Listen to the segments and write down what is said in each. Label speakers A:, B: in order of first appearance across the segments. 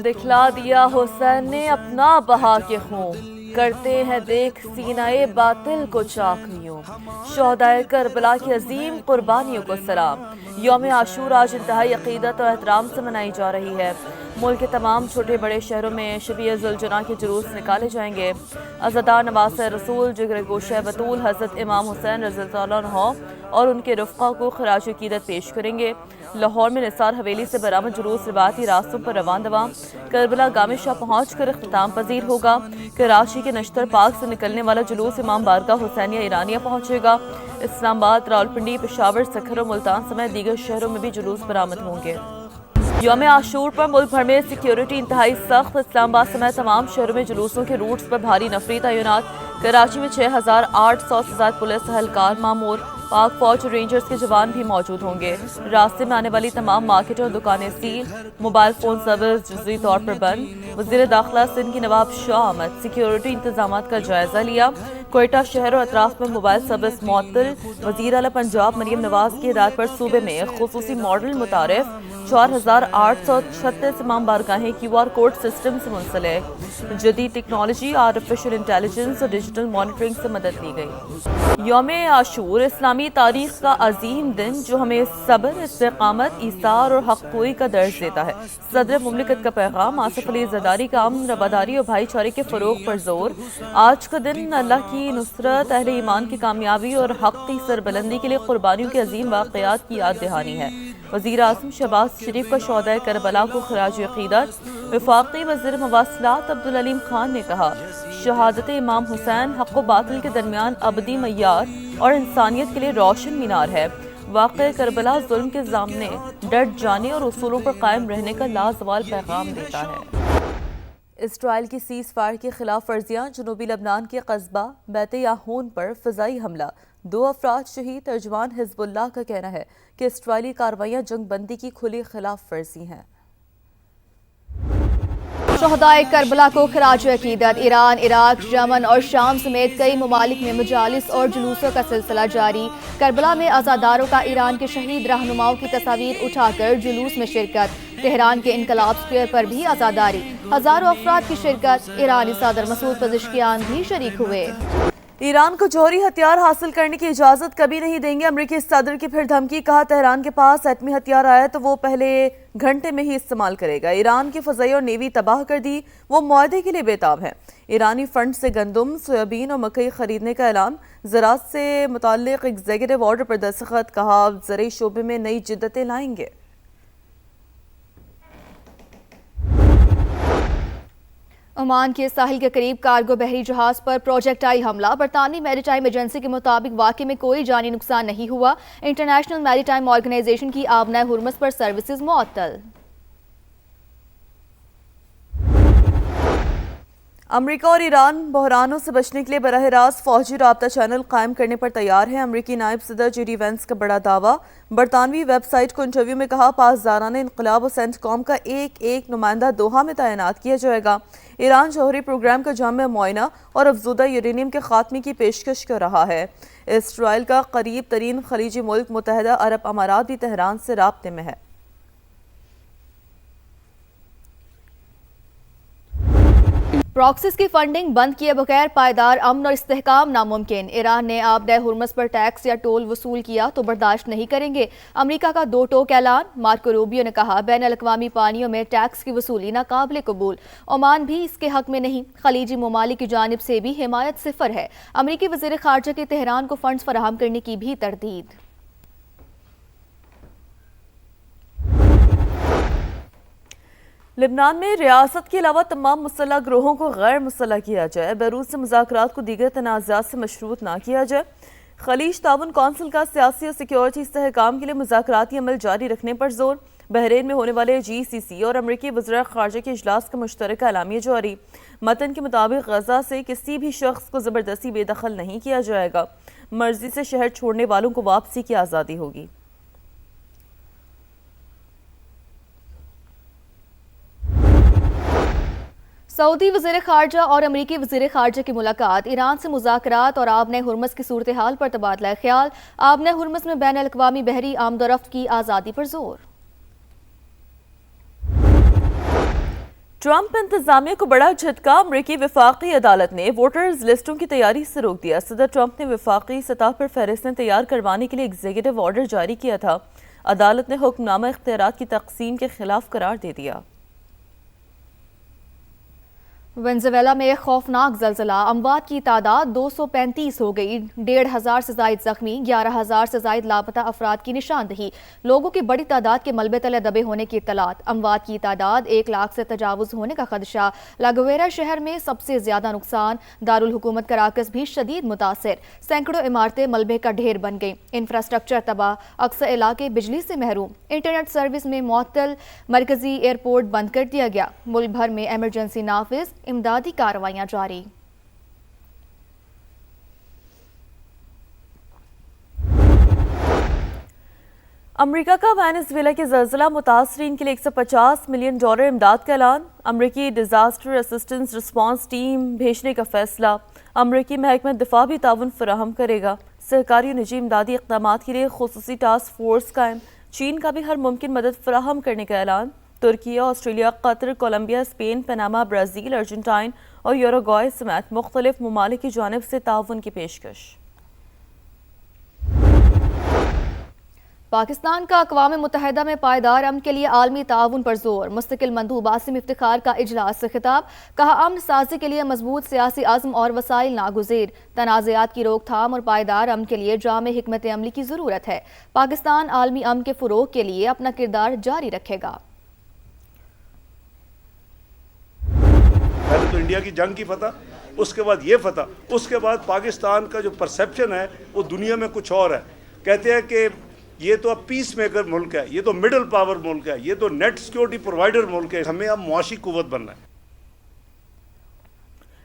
A: دکھلا دیا حسین نے اپنا بہا کے خون، کرتے ہیں دیکھ سینہ باطل کو چاک یوں۔ شہدائے کربلا کی عظیم قربانیوں کو سلام۔ یوم عاشور آج انتہائی عقیدت اور احترام سے منائی جا رہی ہے۔ ملک کے تمام چھوٹے بڑے شہروں میں شبیہ ذوالجناح کے جلوس نکالے جائیں گے۔ عزادار نواز رسول جگر گوشہ بطول حضرت امام حسین رضی اللہ عنہ اور ان کے رفقا کو خراج عقیدت پیش کریں گے۔ لاہور میں نثار حویلی سے برآمد جلوس روایتی راستوں پر روان دواں کربلا گام شاہ پہنچ کر اختتام پذیر ہوگا۔ کراچی کے نشتر پاک سے نکلنے والا جلوس امام بارگاہ حسینیہ ایرانیہ پہنچے گا۔ اسلام آباد، راولپنڈی، پشاور، سکھر اور ملتان سمیت دیگر شہروں میں بھی جلوس برآمد ہوں گے۔ یوم عاشور پر ملک بھر میں سیکیورٹی انتہائی سخت۔ اسلام آباد سمیت تمام شہروں میں جلوسوں کے روٹس پر بھاری نفری تعینات۔ کراچی میں 6800 سے زائد پولیس اہلکار مامور، پاک فوج اور رینجرز کے جوان بھی موجود ہوں گے۔ راستے میں آنے والی تمام مارکیٹیں اور دکانیں سیل، موبائل فون سروس جزوی طور پر بند۔ وزیر داخلہ سندھ کی نواب شاہ احمد سیکیورٹی انتظامات کا جائزہ لیا۔ کوئٹہ شہر اور اطراف میں موبائل سروس معطل۔ وزیر اعلیٰ پنجاب مریم نواز کی ہدایت پر صوبے میں خصوصی ماڈل متعارف۔ 4836 امام بارگاہیں QR کوڈ سسٹم سے منسلک۔ جدید ٹیکنالوجی، آرٹیفیشل انٹیلیجنس اور ڈیجیٹل مانیٹرنگ سے مدد لی گئی۔ یوم عاشور اسلامی تاریخ کا عظیم دن جو ہمیں صبر، استقامت، ایثار اور حق گوئی کا درس دیتا ہے۔ صدر مملکت کا پیغام، آصف علی زرداری کا امن، رواداری اور بھائی چارے کے فروغ پر زور۔ آج کا دن اللہ کی نصرت، اہل ایمان کی کامیابی اور حق کی سربلندی کے لیے قربانیوں کے عظیم واقعات کی یاد دہانی ہے۔ وزیر اعظم شہباز شریف کا شہدائے کربلا کو خراج عقیدت۔ وفاقی وزیر مواصلات عبدالعلیم خان نے کہا، شہادت امام حسین حق و باطل کے درمیان ابدی معیار اور انسانیت کے لیے روشن مینار ہے۔ واقعہ کربلا ظلم کے سامنے ڈٹ جانے اور اصولوں پر قائم رہنے کا لازوال پیغام دیتا ہے۔ اسرائیل کی سیز فائر کی خلاف ورزیاں، جنوبی لبنان کے قصبہ بیت یاہون پر فضائی حملہ، 2 افراد شہید۔ ترجمان حزب اللہ کا کہنا ہے کہ اسرائیلی کارروائیاں جنگ بندی کی کھلی خلاف ورزی ہیں۔
B: شہدائے کربلا کو خراج عقیدت۔ ایران، عراق، یمن اور شام سمیت کئی ممالک میں مجالس اور جلوسوں کا سلسلہ جاری۔ کربلا میں عزاداروں کا ایران کے شہید رہنماؤں کی تصاویر اٹھا کر جلوس میں شرکت۔ تہران کے انقلاب اسکوائر پر بھی عزاداری، ہزاروں افراد کی شرکت۔ ایرانی صدر مسعود پزشکیان بھی شریک ہوئے۔
A: ایران کو جوہری ہتھیار حاصل کرنے کی اجازت کبھی نہیں دیں گے، امریکی صدر کی پھر دھمکی۔ کہا تہران کے پاس ایٹمی ہتھیار آیا تو وہ پہلے گھنٹے میں ہی استعمال کرے گا۔ ایران کی فضائی اور نیوی تباہ کر دی، وہ معاہدے کے لیے بےتاب ہے۔ ایرانی فنڈ سے گندم، سویابین اور مکئی خریدنے کا اعلان۔ زراعت سے متعلق ایگزیکٹو آرڈر پر دستخط۔ کہا زرعی شعبے میں نئی جدتیں لائیں گے۔
B: عمان کے ساحل کے قریب کارگو بحری جہاز پر پروجیکٹائل حملہ۔ برطانوی میری ٹائم ایجنسی کے مطابق واقعے میں کوئی جانی نقصان نہیں ہوا۔ انٹرنیشنل میری ٹائم آرگنائزیشن کی آبنائے ہرمز پر سروسز معطل۔
A: امریکہ اور ایران بحرانوں سے بچنے کے لیے براہ راست فوجی رابطہ چینل قائم کرنے پر تیار ہیں۔ امریکی نائب صدر جے ڈی وینس کا بڑا دعویٰ۔ برطانوی ویب سائٹ کو انٹرویو میں کہا، پاسداران انقلاب و سینٹ کام کا ایک نمائندہ دوحہ میں تعینات کیا جائے گا۔ ایران جوہری پروگرام کا جامع معائنہ اور افزودہ یورینیم کے خاتمے کی پیشکش کر رہا ہے۔ اسرائیل کا قریب ترین خلیجی ملک متحدہ عرب امارات بھی تہران سے رابطے میں ہے۔
B: پراکسیز کی فنڈنگ بند کیے بغیر پائیدار امن اور استحکام ناممکن۔ ایران نے آبدہ ہرمز پر ٹیکس یا ٹول وصول کیا تو برداشت نہیں کریں گے۔ امریکہ کا 2 ٹوک اعلان۔ مارکو روبیو نے کہا، بین الاقوامی پانیوں میں ٹیکس کی وصولی ناقابل قبول۔ عمان بھی اس کے حق میں نہیں۔ خلیجی ممالک کی جانب سے بھی حمایت صفر ہے۔ امریکی وزیر خارجہ کی تہران کو فنڈز فراہم کرنے کی بھی تردید۔
A: لبنان میں ریاست کے علاوہ تمام مسلح گروہوں کو غیر مسلح کیا جائے۔ بیروت سے مذاکرات کو دیگر تنازعات سے مشروط نہ کیا جائے۔ خلیج تعاون کونسل کا سیاسی اور سیکیورٹی استحکام کے لیے مذاکراتی عمل جاری رکھنے پر زور۔ بحرین میں ہونے والے GCC اور امریکی وزراء خارجہ کے اجلاس کا مشترکہ اعلامیہ جاری۔ متن کے مطابق غزہ سے کسی بھی شخص کو زبردستی بے دخل نہیں کیا جائے گا۔ مرضی سے شہر چھوڑنے والوں کو واپسی کی آزادی ہوگی۔
B: سعودی وزیر خارجہ اور امریکی وزیر خارجہ کی ملاقات۔ ایران سے مذاکرات اور آبنۂ ہرمز کی صورتحال پر تبادلہ خیال۔ آبنۂ ہرمز میں بین الاقوامی بحری آمد و رفت کی آزادی پر زور۔
A: ٹرمپ انتظامیہ کو بڑا جھٹکا، امریکی وفاقی عدالت نے ووٹرز لسٹوں کی تیاری سے روک دیا۔ صدر ٹرمپ نے وفاقی سطح پر فہرستیں تیار کروانے کے لیے ایگزیکٹو آرڈر جاری کیا تھا۔ عدالت نے حکم نامہ اختیارات کی تقسیم کے خلاف قرار دے دیا۔
B: وینزویلا میں ایک خوفناک زلزلہ، اموات کی تعداد 235 ہو گئی، 1,500 سے زائد زخمی، 11,000 سے زائد لاپتہ افراد کی نشاندہی، لوگوں کی بڑی تعداد کے ملبے تلے دبے ہونے کی اطلاعات، اموات کی تعداد 1 لاکھ سے تجاوز ہونے کا خدشہ، لاگویرا شہر میں سب سے زیادہ نقصان، دارالحکومت کراکس بھی شدید متاثر، سینکڑوں عمارتیں ملبے کا ڈھیر بن گئیں، انفراسٹرکچر تباہ، اکثر علاقے بجلی سے محروم، انٹرنیٹ سروس میں معطل، مرکزی ایئرپورٹ بند کر دیا گیا، ملک بھر میں ایمرجنسی نافذ، امدادی کارروائیاں جاری۔
A: امریکہ کا وینزویلا کے زلزلہ متاثرین کے لیے $150 ملین امداد کا اعلان، امریکی ڈیزاسٹر اسسٹنس رسپانس ٹیم بھیجنے کا فیصلہ، امریکی محکمہ دفاع بھی تعاون فراہم کرے گا، سرکاری اور نجی امدادی اقدامات کے لیے خصوصی ٹاسک فورس قائم، چین کا بھی ہر ممکن مدد فراہم کرنے کا اعلان، Turkiye, Australia, Qatar, Colombia, Spain, Panama, Brazil, Argentine اور یوروگوائے سمیت مختلف ممالک کی جانب سے تعاون کی پیشکش۔
B: پاکستان کا اقوام متحدہ میں پائیدار امن کے لیے عالمی تعاون پر زور، مستقل مندوب عاصم افتخار کا اجلاس سے خطاب، کہا امن سازی کے لیے مضبوط سیاسی عزم اور وسائل ناگزیر، تنازعات کی روک تھام اور پائیدار امن کے لیے جامع حکمت عملی کی ضرورت ہے، پاکستان عالمی امن کے فروغ کے لیے اپنا کردار جاری رکھے گا۔
C: پہلے تو انڈیا کی جنگ کی فتح، اس کے بعد یہ فتح، اس کے بعد پاکستان کا جو پرسیپشن ہے وہ دنیا میں کچھ اور ہے۔ کہتے ہیں کہ یہ تو اب پیس میکر ملک ہے، یہ تو مڈل پاور ملک ہے، یہ تو نیٹ سیکیورٹی پرووائڈر ملک ہے، ہمیں اب معاشی قوت بننا ہے۔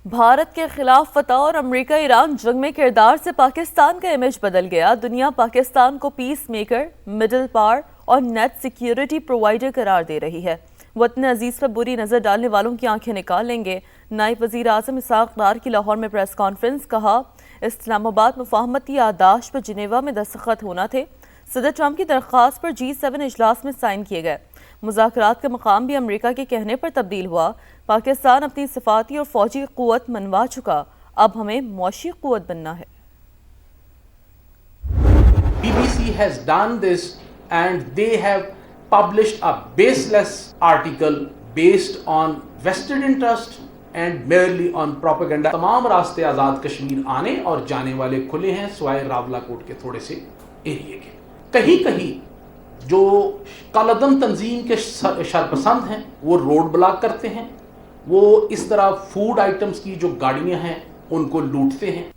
A: بھارت کے خلاف فتح اور امریکہ ایران جنگ میں کردار سے پاکستان کا امیج بدل گیا، دنیا پاکستان کو پیس میکر، مڈل پاور اور نیٹ سیکیورٹی پرووائڈر قرار دے رہی ہے۔ وطن عزیز پر بری نظر ڈالنے والوں کی آنکھیں نکال لیں گے۔ نائب وزیر اعظم اسحاق ڈار کی لاہور میں پریس کانفرنس، کہا اسلام آباد مفاہمتی یادداشت پر جنیوا میں دستخط ہونا تھے، صدر ٹرمپ کی درخواست پر G7 اجلاس میں سائن کیے گئے، مذاکرات کا مقام بھی امریکہ کے کہنے پر تبدیل ہوا، پاکستان اپنی صفاتی اور فوجی قوت منوا چکا، اب ہمیں معاشی قوت بننا ہے۔
D: BBC has done this and they have published a baseless article based on vested interest and merely on propaganda۔ تمام راستے آزاد کشمیر آنے اور جانے والے کھلے ہیں سوائے راولا کوٹ کے تھوڑے سے ایریے کے۔ کہیں کہیں جو کالعدم تنظیم کے شرپسند ہیں وہ روڈ بلاک کرتے ہیں، وہ اس طرح فوڈ آئٹمز کی جو گاڑیاں ہیں ان کو لوٹتے ہیں۔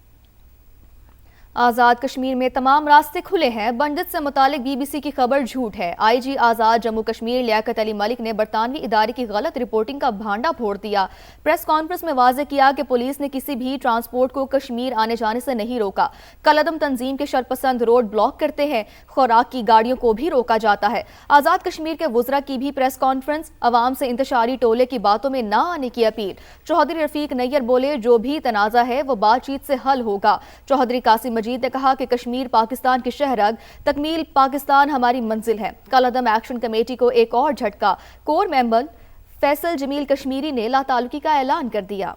B: آزاد کشمیر میں تمام راستے کھلے ہیں، بنڈت سے متعلق BBC کی خبر جھوٹ ہے، IG آزاد جموں کشمیر لیاقت علی ملک نے برطانوی ادارے کی غلط رپورٹنگ کا بھانڈا پھوڑ دیا، پریس کانفرنس میں واضح کیا کہ پولیس نے کسی بھی ٹرانسپورٹ کو کشمیر آنے جانے سے نہیں روکا، کالعدم تنظیم کے شرپسند روڈ بلاک کرتے ہیں، خوراک کی گاڑیوں کو بھی روکا جاتا ہے۔ آزاد کشمیر کے وزراء کی بھی پریس کانفرنس، عوام سے انتشاری ٹولے کی باتوں میں نہ آنے کی اپیل، چوہدری رفیق نیر بولے جو بھی تنازع ہے وہ بات چیت سے حل ہوگا، چوہدری قاسم مجید نے کہا کہ کشمیر پاکستان کی شہرگ، تکمیل پاکستان ہماری منزل ہے۔ کالعدم ایکشن کمیٹی کو ایک اور جھٹکا، کور ممبر فیصل جمیل کشمیری نے لا تعلقی کا اعلان کر دیا۔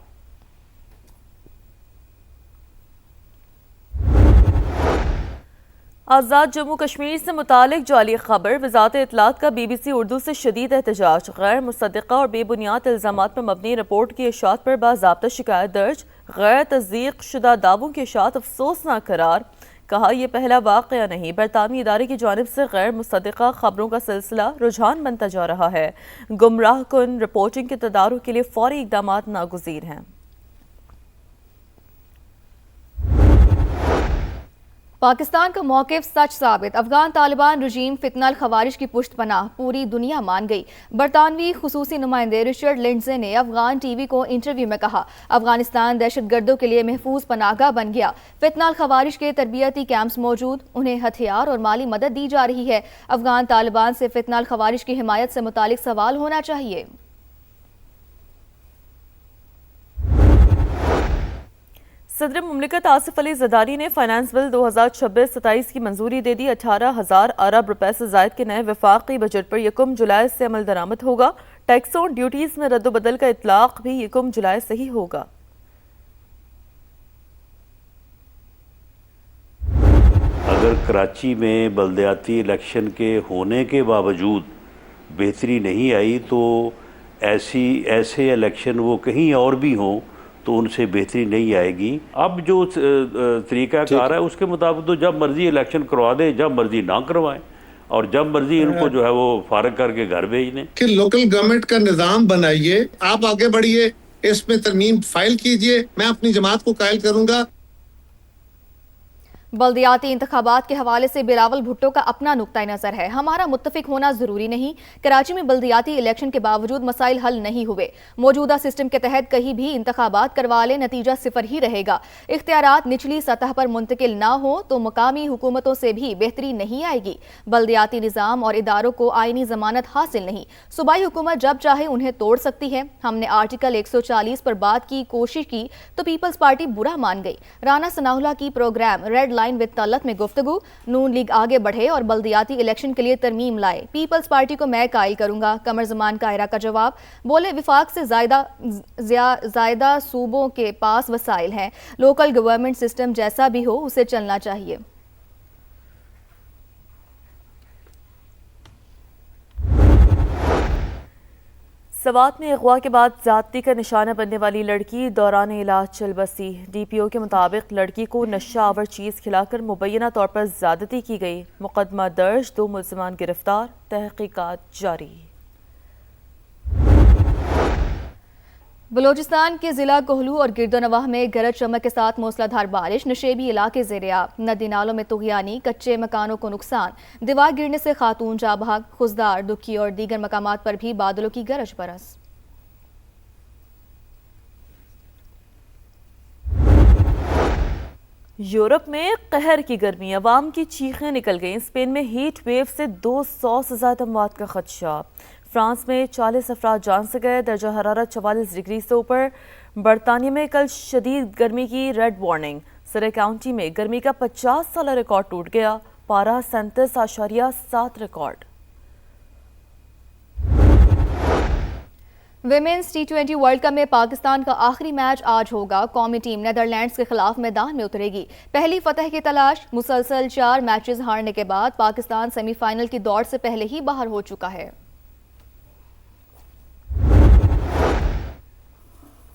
A: آزاد جموں کشمیر سے متعلق جعلی خبر، وزارت اطلاعات کا BBC اردو سے شدید احتجاج، غیر مصدقہ اور بے بنیاد الزامات پر مبنی رپورٹ کی اشاعت پر باضابطہ شکایت درج، غیر تصدیق شدہ دعووں کی اشاعت افسوسناک قرار، کہا یہ پہلا واقعہ نہیں، برطانوی ادارے کی جانب سے غیر مصدقہ خبروں کا سلسلہ رجحان بنتا جا رہا ہے، گمراہ کن رپورٹنگ کے تدارک کے لیے فوری اقدامات ناگزیر ہیں۔
B: پاکستان کا موقف سچ ثابت، افغان طالبان رجیم فتنہ الخوارج کی پشت پناہ، پوری دنیا مان گئی۔ برطانوی خصوصی نمائندے رچرڈ لنڈزے نے افغان ٹی وی کو انٹرویو میں کہا افغانستان دہشت گردوں کے لیے محفوظ پناہ گاہ بن گیا، فتنہ الخوارج کے تربیتی کیمپس موجود، انہیں ہتھیار اور مالی مدد دی جا رہی ہے، افغان طالبان سے فتنہ الخوارج کی حمایت سے متعلق سوال ہونا چاہیے۔
A: صدر مملکت آصف علی زرداری نے فائنانس بل 2026-27 کی منظوری دے دی۔ 18,000 ارب روپے سے زائد کے نئے وفاقی بجٹ پر 1 جولائی سے عمل درآمد ہوگا۔ ٹیکسوں اور ڈیوٹیز میں رد و بدل کا اطلاق بھی 1 جولائی سے ہی ہوگا۔
E: اگر کراچی میں بلدیاتی الیکشن کے ہونے کے باوجود بہتری نہیں آئی تو ایسے الیکشن وہ کہیں اور بھی ہوں تو ان سے بہتری نہیں آئے گی۔ اب جو طریقہ کار ہے اس کے مطابق تو جب مرضی الیکشن کروا دیں، جب مرضی نہ کروائیں، اور جب مرضی ان کو جو ہے وہ فارغ کر کے گھر بھیج دیں۔
F: کہ لوکل گورنمنٹ کا نظام بنائیے، آپ آگے بڑھیے، اس میں ترمیم فائل کیجئے، میں اپنی جماعت کو قائل کروں گا۔
B: بلدیاتی انتخابات کے حوالے سے بلاول بھٹو کا اپنا نقطہ نظر ہے۔ ہمارا متفق ہونا ضروری نہیں۔ کراچی میں بلدیاتی الیکشن کے باوجود مسائل حل نہیں ہوئے۔ موجودہ سسٹم کے تحت کہیں بھی انتخابات کروا لیں، نتیجہ صفر ہی رہے گا۔ اختیارات نچلی سطح پر منتقل نہ ہوں تو مقامی حکومتوں سے بھی بہتری نہیں آئے گی۔ بلدیاتی نظام اور اداروں کو آئینی ضمانت حاصل نہیں۔ صوبائی حکومت جب چاہے انہیں توڑ سکتی ہے۔ ہم نے آرٹیکل 140 پر بات کی کوشش کی تو پیپلز پارٹی برا مان گئی۔ رانا ثناء اللہ کی programme red line with Talat میں گفتگو، نون لیگ آگے بڑھے اور بلدیاتی الیکشن کے لیے ترمیم لائے۔ پیپلز پارٹی کو میں قائل کروں گا۔ قمر زمان کائرہ کا جواب، بولے وفاق سے زائدہ صوبوں کے پاس وسائل ہیں، لوکل گورنمنٹ سسٹم جیسا بھی ہو اسے چلنا چاہیے۔
A: سوات میں اغوا کے بعد زیادتی کا نشانہ بننے والی لڑکی دوران علاج چل بسی۔ ڈی پی او کے مطابق لڑکی کو نشہ آور چیز کھلا کر مبینہ طور پر زیادتی کی گئی۔ مقدمہ درج، 2 ملزمان گرفتار، تحقیقات جاری۔
B: بلوچستان کے ضلع کوہلو اور گردونواہ میں گرج چمک کے ساتھ موسلا دھار بارش، نشیبی علاقے زیر آب، ندی نالوں میں طغیانی، کچے مکانوں کو نقصان، دیوار گرنے سے خاتون جاں بحق، خزدار، دکھی اور دیگر مقامات پر بھی بادلوں کی گرج برس۔
A: یورپ میں قہر کی گرمی، عوام کی چیخیں نکل گئیں۔ اسپین میں ہیٹ ویو سے 200 سے زائد اموات کا خدشہ۔ فرانس میں 40 افراد جان سے گئے، درجہ حرارت 44 ڈگری سے اوپر۔ برطانیہ میں کل شدید گرمی کی ریڈ وارننگ۔ سرے کاؤنٹی میں گرمی کا 50 سالہ ریکارڈ ٹوٹ گیا، پارہ 37.7 record.
B: Women's T20 world cup میں پاکستان کا آخری میچ آج ہوگا۔ قومی ٹیم نیدرلینڈز کے خلاف میدان میں اترے گی، پہلی فتح کی تلاش۔ مسلسل 4 میچز ہارنے کے بعد پاکستان سیمی فائنل کی دوڑ سے پہلے ہی باہر ہو چکا ہے۔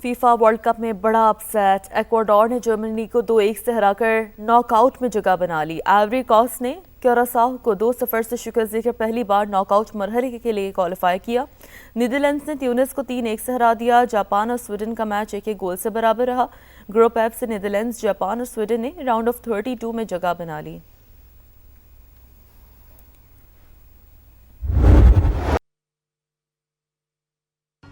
A: فیفا ورلڈ کپ میں بڑا اپ سیٹ، ایکواڈور نے جرمنی کو 2-1 سے ہرا کر ناک آؤٹ میں جگہ بنا لی۔ آئیوری کوسٹ نے کیوراساؤ کو 2-0 سے شکست دے کر پہلی بار ناک آؤٹ مرحلے کے لیے کوالیفائی کیا۔ نیدرلینڈز نے تیونس کو 3-1 سے ہرا دیا۔ جاپان اور سویڈن کا میچ 1-1 گول سے برابر رہا۔ گروپ ایف سے نیدرلینڈز، جاپان اور سویڈن نے راؤنڈ آف 32 میں جگہ بنا لی۔